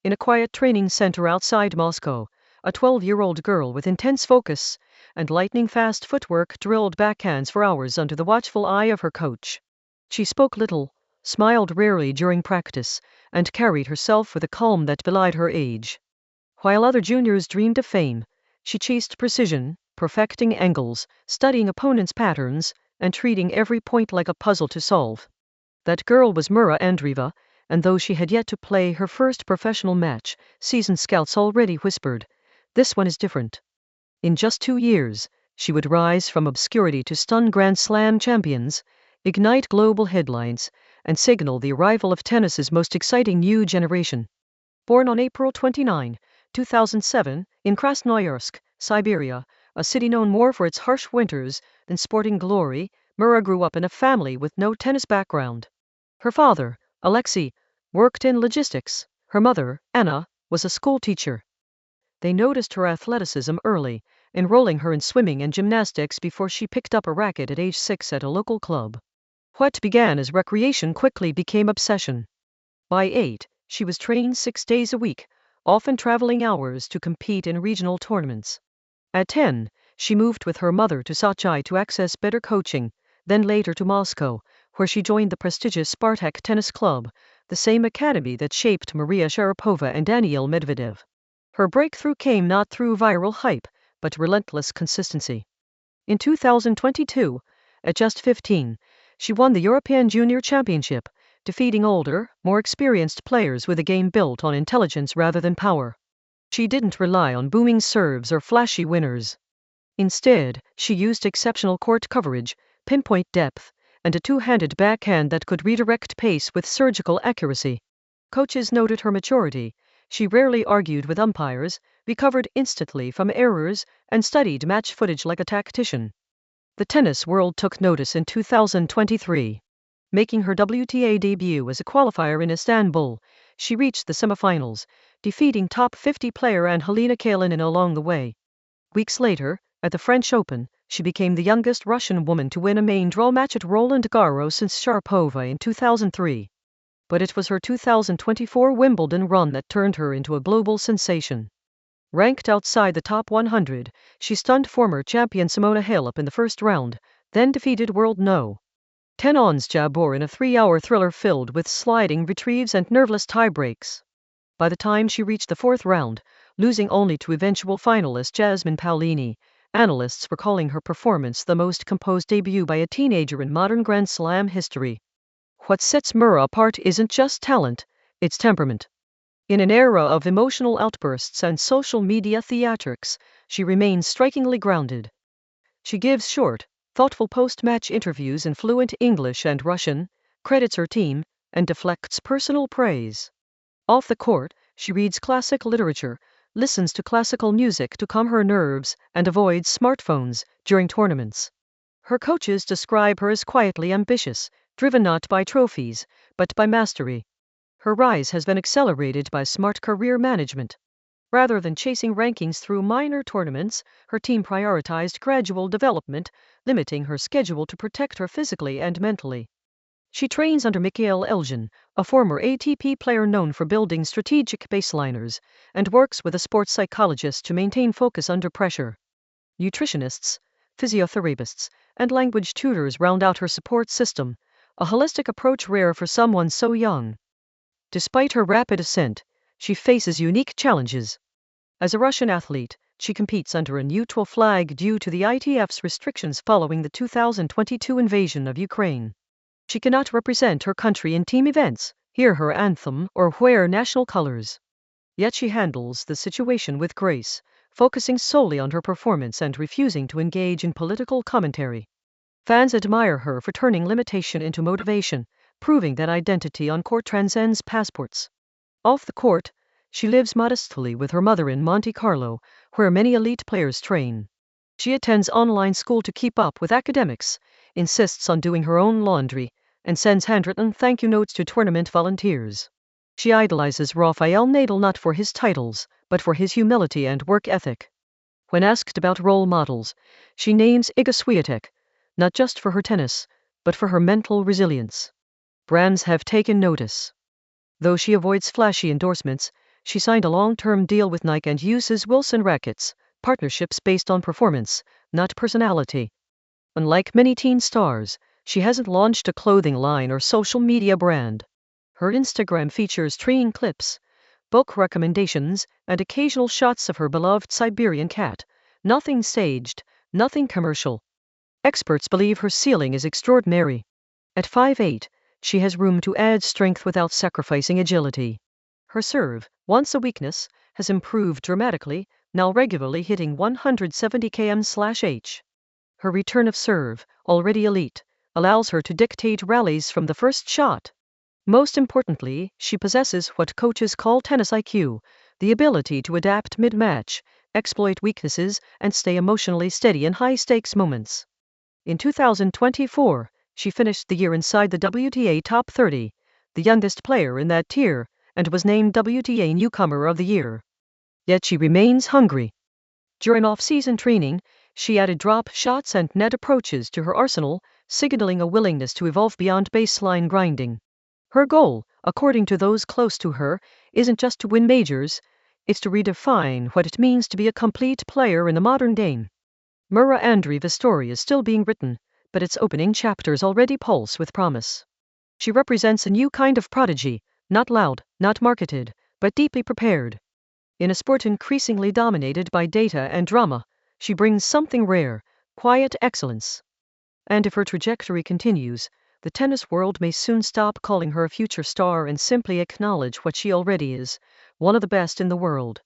In a quiet training center outside Moscow, a 12-year-old girl with intense focus and lightning-fast footwork drilled backhands for hours under the watchful eye of her coach. She spoke little, smiled rarely during practice, and carried herself with a calm that belied her age. While other juniors dreamed of fame, she chased precision, perfecting angles, studying opponents' patterns, and treating every point like a puzzle to solve. That girl was Mirra Andreeva, and though she had yet to play her first professional match, seasoned scouts already whispered, "This one is different." In just 2 years, she would rise from obscurity to stun Grand Slam champions, ignite global headlines, and signal the arrival of tennis's most exciting new generation. Born on April 29, 2007, in Krasnoyarsk, Siberia, a city known more for its harsh winters than sporting glory, Mirra grew up in a family with no tennis background. Her father, Alexei, worked in logistics. Her mother, Anna, was a school teacher. They noticed her athleticism early, enrolling her in swimming and gymnastics before she picked up a racket at age 6 at a local club. What began as recreation quickly became obsession. By 8, she was trained 6 days a week, often traveling hours to compete in regional tournaments. At 10, she moved with her mother to Sochi to access better coaching, then later to Moscow, where she joined the prestigious Spartak Tennis Club, the same academy that shaped Maria Sharapova and Daniil Medvedev. Her breakthrough came not through viral hype, but relentless consistency. In 2022, at just 15, she won the European Junior Championship, defeating older, more experienced players with a game built on intelligence rather than power. She didn't rely on booming serves or flashy winners. Instead, she used exceptional court coverage, pinpoint depth, and a two-handed backhand that could redirect pace with surgical accuracy. Coaches noted her maturity. She rarely argued with umpires, recovered instantly from errors, and studied match footage like a tactician. The tennis world took notice in 2023. Making her WTA debut as a qualifier in Istanbul, she reached the semifinals, defeating top 50 player Angelina Kalinin along the way. Weeks later, at the French Open, she became the youngest Russian woman to win a main draw match at Roland Garros since Sharapova in 2003. But it was her 2024 Wimbledon run that turned her into a global sensation. Ranked outside the top 100, she stunned former champion Simona Halep in the first round, then defeated world No. 10 Ons Jabeur in a 3-hour thriller filled with sliding retrieves and nerveless tiebreaks. By the time she reached the 4th round, losing only to eventual finalist Jasmine Paolini, analysts were calling her performance the most composed debut by a teenager in modern Grand Slam history. What sets Mirra apart isn't just talent, it's temperament. In an era of emotional outbursts and social media theatrics, she remains strikingly grounded. She gives short, thoughtful post-match interviews in fluent English and Russian, credits her team, and deflects personal praise. Off the court, she reads classic literature, listens to classical music to calm her nerves, and avoids smartphones during tournaments. Her coaches describe her as quietly ambitious, driven not by trophies, but by mastery. Her rise has been accelerated by smart career management. Rather than chasing rankings through minor tournaments, her team prioritized gradual development, limiting her schedule to protect her physically and mentally. She trains under Mikhail Elgin, a former ATP player known for building strategic baseliners, and works with a sports psychologist to maintain focus under pressure. Nutritionists, physiotherapists, and language tutors round out her support system, a holistic approach rare for someone so young. Despite her rapid ascent, she faces unique challenges. As a Russian athlete, she competes under a neutral flag due to the ITF's restrictions following the 2022 invasion of Ukraine. She cannot represent her country in team events, hear her anthem, or wear national colors. Yet she handles the situation with grace, focusing solely on her performance and refusing to engage in political commentary. Fans admire her for turning limitation into motivation, proving that identity on court transcends passports. Off the court, she lives modestly with her mother in Monte Carlo, where many elite players train. She attends online school to keep up with academics, insists on doing her own laundry, and sends handwritten thank you notes to tournament volunteers. She idolizes Rafael Nadal not for his titles, but for his humility and work ethic. When asked about role models, she names Iga Swiatek, not just for her tennis, but for her mental resilience. Brands have taken notice. Though she avoids flashy endorsements, she signed a long-term deal with Nike and uses Wilson rackets, partnerships based on performance, not personality. Unlike many teen stars, she hasn't launched a clothing line or social media brand. Her Instagram features training clips, book recommendations, and occasional shots of her beloved Siberian cat. Nothing staged, nothing commercial. Experts believe her ceiling is extraordinary. At 5'8", she has room to add strength without sacrificing agility. Her serve, once a weakness, has improved dramatically, now regularly hitting 170 km/h. Her return of serve, already elite, allows her to dictate rallies from the first shot. Most importantly, she possesses what coaches call tennis IQ, the ability to adapt mid-match, exploit weaknesses, and stay emotionally steady in high-stakes moments. In 2024, she finished the year inside the WTA Top 30, the youngest player in that tier, and was named WTA Newcomer of the Year. Yet she remains hungry. During off-season training, she added drop shots and net approaches to her arsenal, signaling a willingness to evolve beyond baseline grinding. Her goal, according to those close to her, isn't just to win majors, it's to redefine what it means to be a complete player in the modern game. Mirra Andreeva's story is still being written, but its opening chapters already pulse with promise. She represents a new kind of prodigy, not loud, not marketed, but deeply prepared. In a sport increasingly dominated by data and drama, she brings something rare, quiet excellence. And if her trajectory continues, the tennis world may soon stop calling her a future star and simply acknowledge what she already is, one of the best in the world.